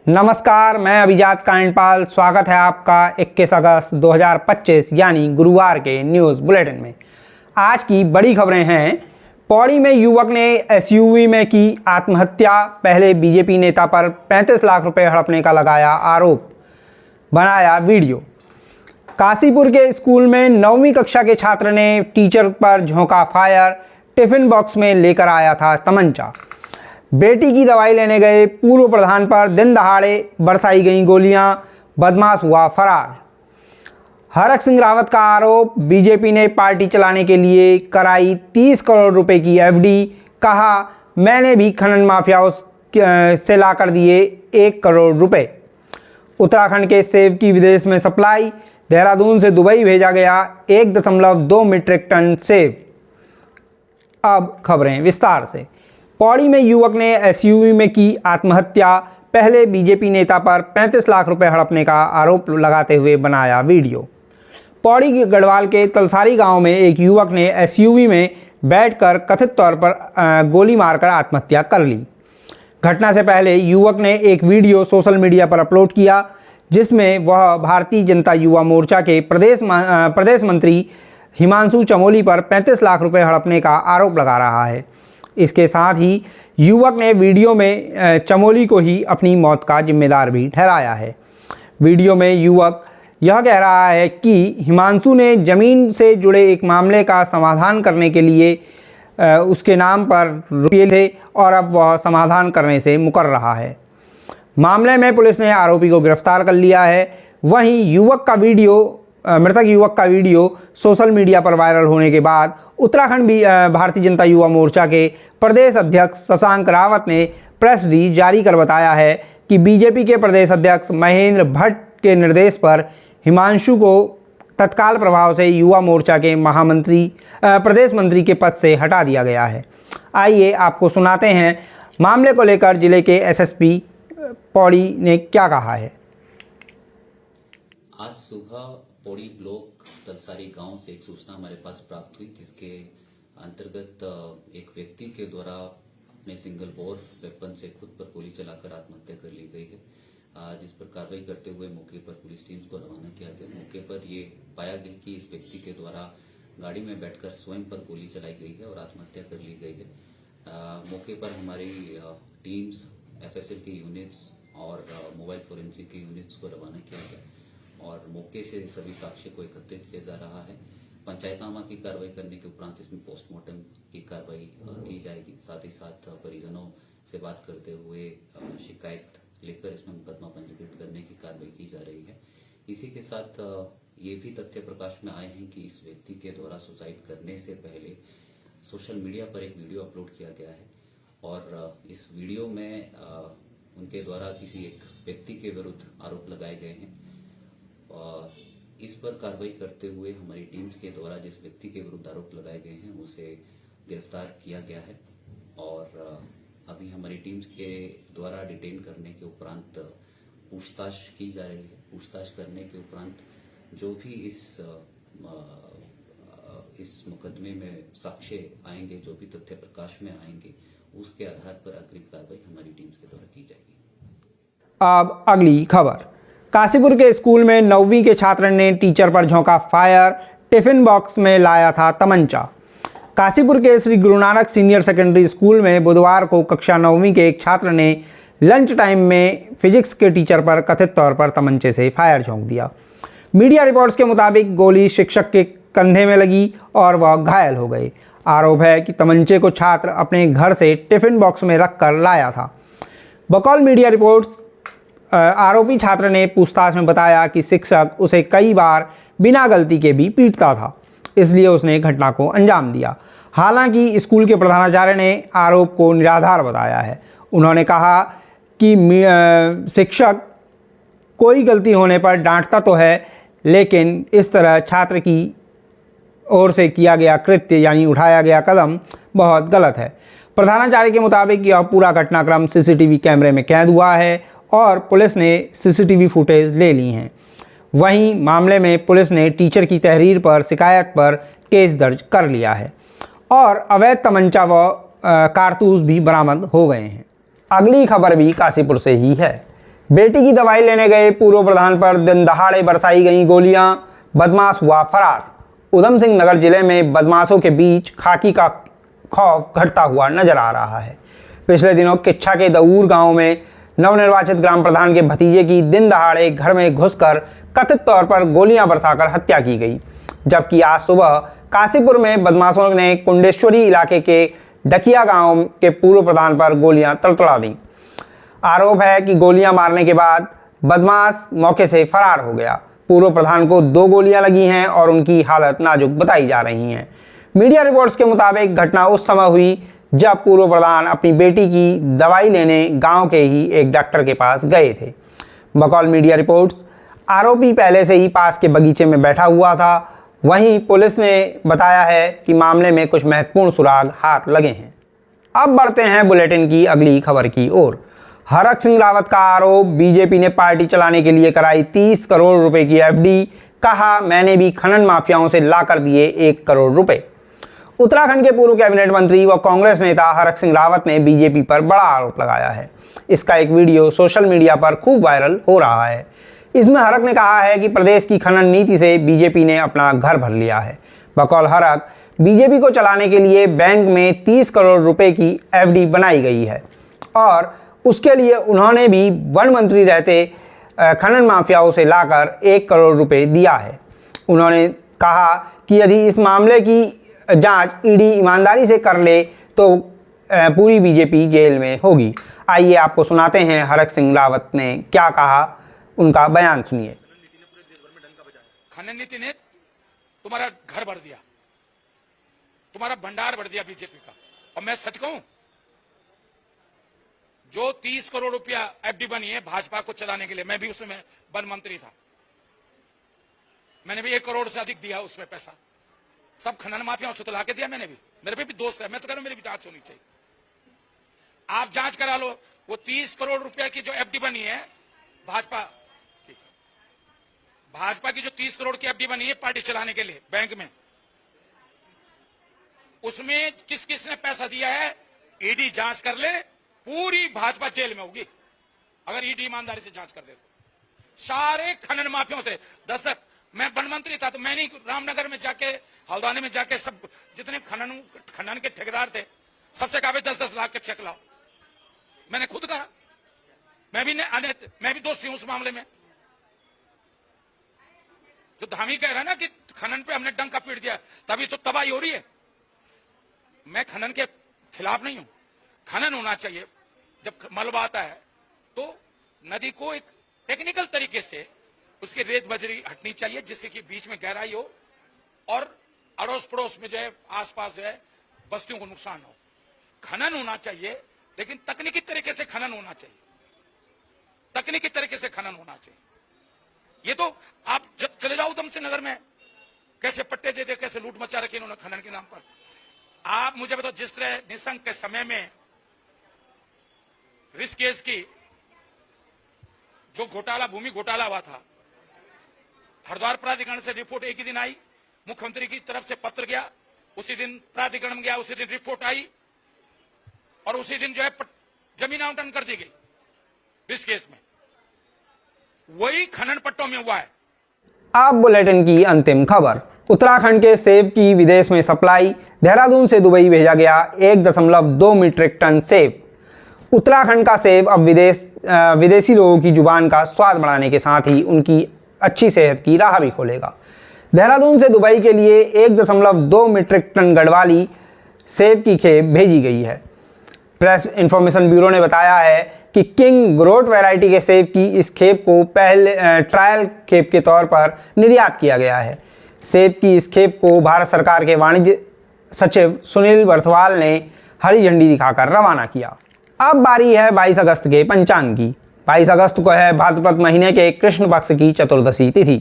नमस्कार, मैं अभिजात कांडपाल। स्वागत है आपका 21 अगस्त 2025 यानी गुरुवार के न्यूज़ बुलेटिन में। आज की बड़ी खबरें हैं। पौड़ी में युवक ने एसयूवी में की आत्महत्या। पहले बीजेपी नेता पर 35 लाख रुपए हड़पने का लगाया आरोप, बनाया वीडियो। काशीपुर के स्कूल में 9वीं कक्षा के छात्र ने टीचर पर झोंका फायर। टिफिन बॉक्स में लेकर आया था तमंचा। बेटी की दवाई लेने गए पूर्व प्रधान पर दिन दहाड़े बरसाई गईं गोलियां। बदमाश हुआ फरार। हरक सिंह रावत का आरोप, बीजेपी ने पार्टी चलाने के लिए कराई 30 करोड़ रुपए की एफडी। कहा, मैंने भी खनन माफियाओं से लाकर दिए 1 करोड़ रुपए। उत्तराखंड के सेब की विदेश में सप्लाई। देहरादून से दुबई भेजा गया 1.2 मीट्रिक टन सेब। अब खबरें विस्तार से। पौड़ी में युवक ने एसयूवी में की आत्महत्या। पहले बीजेपी नेता पर 35 लाख रुपए हड़पने का आरोप लगाते हुए बनाया वीडियो। पौड़ी के गढ़वाल के तलसारी गांव में एक युवक ने एसयूवी में बैठकर कथित तौर पर गोली मारकर आत्महत्या कर ली। घटना से पहले युवक ने एक वीडियो सोशल मीडिया पर अपलोड किया, जिसमें वह भारतीय जनता युवा मोर्चा के प्रदेश मंत्री हिमांशु चमोली पर 35 लाख रुपए हड़पने का आरोप लगा रहा है। इसके साथ ही युवक ने वीडियो में चमोली को ही अपनी मौत का जिम्मेदार भी ठहराया है। वीडियो में युवक यह कह रहा है कि हिमांशु ने ज़मीन से जुड़े एक मामले का समाधान करने के लिए उसके नाम पर रुपये थे और अब वह समाधान करने से मुकर रहा है। मामले में पुलिस ने आरोपी को गिरफ्तार कर लिया है। वहीं मृतक युवक का वीडियो सोशल मीडिया पर वायरल होने के बाद उत्तराखंड भारतीय जनता युवा मोर्चा के प्रदेश अध्यक्ष शशांक रावत ने प्रेस रिलीज जारी कर बताया है कि बीजेपी के प्रदेश अध्यक्ष महेंद्र भट्ट के निर्देश पर हिमांशु को तत्काल प्रभाव से युवा मोर्चा के प्रदेश मंत्री के पद से हटा दिया गया है। आइए आपको सुनाते हैं मामले को लेकर जिले के एसएसपी पौड़ी ने क्या कहा है। आज सुबह पौड़ी ब्लॉक तलसारी गांव से एक सूचना हमारे पास प्राप्त हुई, जिसके अंतर्गत एक व्यक्ति के द्वारा अपने सिंगल बोर वेपन से खुद पर गोली चलाकर आत्महत्या कर ली गई है। जिस पर कार्रवाई करते हुए मौके पर पुलिस टीम को रवाना किया गया। मौके पर ये पाया गया कि इस व्यक्ति के द्वारा गाड़ी में बैठकर स्वयं पर गोली चलाई गई है और आत्महत्या कर ली गई है। मौके पर हमारी टीम्स, एफएसएल की यूनिट्स और मोबाइल फोरेंसिक की यूनिट्स को रवाना किया गया और मौके से सभी साक्ष्य को एकत्रित किया जा रहा है। पंचायतनामा की कार्रवाई करने के उपरांत इसमें पोस्टमार्टम की कार्रवाई की जाएगी। साथ ही साथ परिजनों से बात करते हुए शिकायत लेकर इसमें मुकदमा पंजीकृत करने की कार्रवाई की जा रही है। इसी के साथ ये भी तथ्य प्रकाश में आए हैं कि इस व्यक्ति के द्वारा सुसाइड करने से पहले सोशल मीडिया पर एक वीडियो अपलोड किया गया है और इस वीडियो में उनके द्वारा किसी एक व्यक्ति के विरुद्ध आरोप लगाए गए हैं। इस पर कार्रवाई करते हुए हमारी टीम्स के द्वारा जिस व्यक्ति के विरुद्ध आरोप लगाए गए हैं उसे गिरफ्तार किया गया है और अभी हमारी टीम्स के द्वारा डिटेन करने के उपरांत पूछताछ की जा रही है। पूछताछ करने के उपरांत जो भी इस मुकदमे में साक्ष्य आएंगे, जो भी तथ्य प्रकाश में आएंगे, उसके आधार पर अग्रिम कार्रवाई हमारी टीम्स के द्वारा की जाएगी। अब अगली खबर। काशीपुर के स्कूल में 9वीं के छात्र ने टीचर पर झोंका फायर। टिफिन बॉक्स में लाया था तमंचा। काशीपुर के Shri Guru Nanak senior secondary school में बुधवार को कक्षा 9वीं के एक छात्र ने लंच टाइम में फिजिक्स के टीचर पर कथित तौर पर तमंचे से फायर झोंक दिया। मीडिया रिपोर्ट्स के मुताबिक गोली शिक्षक के कंधे में लगी और वह घायल हो गए। आरोप है कि तमंचे को छात्र अपने घर से टिफिन बॉक्स में रख कर लाया था। बकौल मीडिया रिपोर्ट्स आरोपी छात्र ने पूछताछ में बताया कि शिक्षक उसे कई बार बिना गलती के भी पीटता था, इसलिए उसने घटना को अंजाम दिया। हालांकि स्कूल के प्रधानाचार्य ने आरोप को निराधार बताया है। उन्होंने कहा कि शिक्षक कोई गलती होने पर डांटता तो है, लेकिन इस तरह छात्र की ओर से किया गया कृत्य यानी उठाया गया कदम बहुत गलत है। प्रधानाचार्य के मुताबिक यह पूरा घटनाक्रम सीसीटीवी कैमरे में कैद हुआ है और पुलिस ने सीसीटीवी फुटेज ले ली हैं। वहीं मामले में पुलिस ने टीचर की तहरीर पर शिकायत पर केस दर्ज कर लिया है और अवैध तमंचा व कारतूस भी बरामद हो गए हैं। अगली खबर भी काशीपुर से ही है। बेटी की दवाई लेने गए पूर्व प्रधान पर दिन दहाड़े बरसाई गई गोलियां, बदमाश हुआ फरार। उधम सिंह नगर जिले में बदमाशों के बीच खाकी का खौफ घटता हुआ नजर आ रहा है। पिछले दिनों किच्छा के दऊर गांव में नवनिर्वाचित ग्राम प्रधान के भतीजे की दिन दहाड़े घर में घुसकर कथित तौर पर गोलियां बरसाकर हत्या की गई, जबकि आज सुबह काशीपुर में बदमाशों ने कुंडेश्वरी इलाके के डकिया गांव के पूर्व प्रधान पर गोलियां तड़तड़ा दी। आरोप है कि गोलियां मारने के बाद बदमाश मौके से फरार हो गया। पूर्व प्रधान को 2 गोलियां लगी हैं और उनकी हालत नाजुक बताई जा रही हैं। मीडिया रिपोर्ट्स के मुताबिक घटना उस समय हुई जब पूर्व प्रधान अपनी बेटी की दवाई लेने गांव के ही एक डॉक्टर के पास गए थे। बकौल मीडिया रिपोर्ट्स, आरोपी पहले से ही पास के बगीचे में बैठा हुआ था। वहीं पुलिस ने बताया है कि मामले में कुछ महत्वपूर्ण सुराग हाथ लगे हैं। अब बढ़ते हैं बुलेटिन की अगली खबर की ओर। हरक सिंह रावत का आरोप, बीजेपी ने पार्टी चलाने के लिए कराई 30 करोड़ रुपए की एफडी। कहा, मैंने भी खनन माफियाओं से लाकर दिए 1 करोड़ रुपए। उत्तराखंड के पूर्व कैबिनेट मंत्री व कांग्रेस नेता हरक सिंह रावत ने बीजेपी पर बड़ा आरोप लगाया है। इसका एक वीडियो सोशल मीडिया पर खूब वायरल हो रहा है। इसमें हरक ने कहा है कि प्रदेश की खनन नीति से बीजेपी ने अपना घर भर लिया है। बकौल हरक, बीजेपी को चलाने के लिए बैंक में 30 करोड़ रुपए की एफडी बनाई गई है और उसके लिए उन्होंने भी वन मंत्री रहते खनन माफियाओं से लाकर 1 करोड़ रुपए दिया है। उन्होंने कहा कि यदि इस मामले की जांच ईडी ईमानदारी से कर ले तो पूरी बीजेपी जेल में होगी। आइए आपको सुनाते हैं हरक सिंह रावत ने क्या कहा, उनका बयान सुनिए। खनन नीति ने तुम्हारा घर भर दिया, तुम्हारा भंडार भर दिया बीजेपी का। और मैं सच कहूं, जो 30 करोड़ रुपया एफडी बनी है भाजपा को चलाने के लिए, मैं भी उसमें वन मंत्री था, मैंने भी 1 करोड़ से अधिक दिया उसमें पैसा। सब खनन माफियाओं से तो लाके दिया मैंने भी। मेरे भी दोस्त है, मैं तो कह रहा हूं मेरी भी जांच होनी चाहिए। आप जांच करा लो। वो 30 करोड़ रुपया की जो एफडी बनी है भाजपा की जो 30 करोड़ की एफडी बनी है पार्टी चलाने के लिए बैंक में, उसमें किस किस ने पैसा दिया है ईडी जांच कर ले, पूरी भाजपा जेल में होगी अगर ईडी ईमानदारी से जांच कर दे तो। सारे खनन माफियाओं से 10 मैं वन मंत्री था तो मैंने रामनगर में जाके, हल्द्वानी में जाके सब जितने खनन के ठेकेदार थे सबसे कहा 10-10 लाख के चेक लाओ। मैंने खुद कहा, मैं भी दोषी हूं उस मामले में। तो हम ही कह रहे हैं ना कि खनन पे हमने डंका पीट दिया, तभी तो तबाही हो रही है। मैं खनन के खिलाफ नहीं हूं, खनन होना चाहिए। जब मलबा आता है तो नदी को एक टेक्निकल तरीके से उसकी रेत बजरी हटनी चाहिए जिससे कि बीच में गहराई हो और अड़ोस पड़ोस में जो है आसपास जो है बस्तियों को नुकसान हो। खनन होना चाहिए लेकिन तकनीकी तरीके से खनन होना चाहिए, तकनीकी तरीके से खनन होना चाहिए। ये तो आप जब चले जाओ उधम सिंह नगर में कैसे पट्टे देते, कैसे लूट मचा रखी इन्होंने खनन के नाम पर। आप मुझे बताओ, जिस तरह निशंक के समय में ऋषिकेश की जो घोटाला, भूमि घोटाला हुआ था, हरिद्वार प्राधिकरण से रिपोर्ट एक ही दिन आई, मुख्यमंत्री की तरफ से पत्र गया, उसी दिन प्राधिकरण में गया, उसी दिन रिपोर्ट आई और उसी दिन जो है जमीन आवंटन कर दी गई ऋषिकेश में। वही खनन पट्टों में हुआ है। अब बुलेटिन की अंतिम खबर। उत्तराखंड के सेब की विदेश में सप्लाई, देहरादून से दुबई भेजा गया 1.2 मीट्रिक टन सेब। उत्तराखंड का सेब अब विदेशी लोगों की जुबान का स्वाद बढ़ाने के साथ ही उनकी अच्छी सेहत की राह भी खोलेगा। देहरादून से दुबई के लिए 1.2 मीट्रिक टन गढ़वाली सेब की खेप भेजी गई है। प्रेस इंफॉर्मेशन ब्यूरो ने बताया है कि किंग ग्रोट वैरायटी के सेब की इस खेप को पहले ट्रायल खेप के तौर पर निर्यात किया गया है। सेब की इस खेप को भारत सरकार के वाणिज्य सचिव सुनील बर्थवाल ने हरी झंडी दिखाकर रवाना किया। अब बारी है 22 अगस्त के पंचांग की। 22 अगस्त को है भाद्रपद महीने के कृष्ण पक्ष की चतुर्दशी तिथि,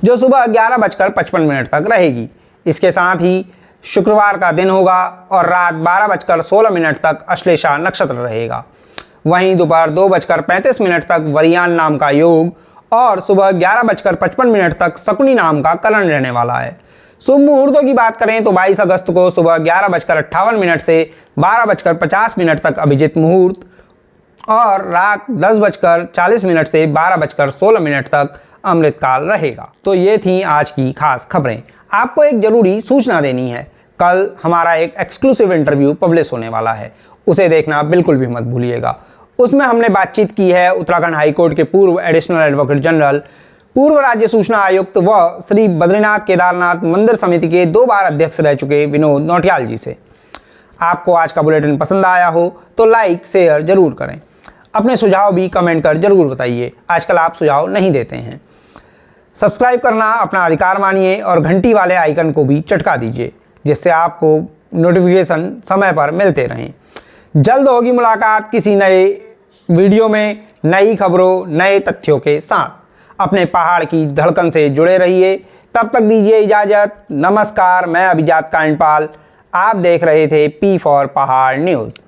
जो सुबह 11:55 तक रहेगी। इसके साथ ही शुक्रवार का दिन होगा और रात 12:16 तक अश्लेषा नक्षत्र रहेगा। वहीं दोपहर 2:35 तक वरियान नाम का योग और सुबह 11:55 तक शकुनी नाम का करण रहने वाला है। शुभ मुहूर्तों की बात करें तो 22 अगस्त को सुबह 11:58 से 12:50 तक अभिजित मुहूर्त और रात 10:40 से 12:16 तक अमृतकाल रहेगा। तो ये थी आज की खास खबरें। आपको एक जरूरी सूचना देनी है, कल हमारा एक एक्सक्लूसिव इंटरव्यू पब्लिश होने वाला है, उसे देखना बिल्कुल भी मत भूलिएगा। उसमें हमने बातचीत की है उत्तराखंड हाईकोर्ट के पूर्व एडिशनल एडवोकेट जनरल, पूर्व राज्य सूचना आयुक्त व श्री बद्रीनाथ केदारनाथ मंदिर समिति के 2 बार अध्यक्ष रह चुके विनोद नौटियाल जी से। आपको आज का बुलेटिन पसंद आया हो तो लाइक शेयर जरूर करें। अपने सुझाव भी कमेंट कर जरूर बताइए, आजकल आप सुझाव नहीं देते हैं। सब्सक्राइब करना अपना अधिकार मानिए और घंटी वाले आइकन को भी चटका दीजिए, जिससे आपको नोटिफिकेशन समय पर मिलते रहें। जल्द होगी मुलाकात किसी नए वीडियो में, नई खबरों, नए तथ्यों के साथ। अपने पहाड़ की धड़कन से जुड़े रहिए। तब तक दीजिए इजाज़त। नमस्कार, मैं अभिजात कांडपाल। आप देख रहे थे P4 पहाड़ न्यूज़।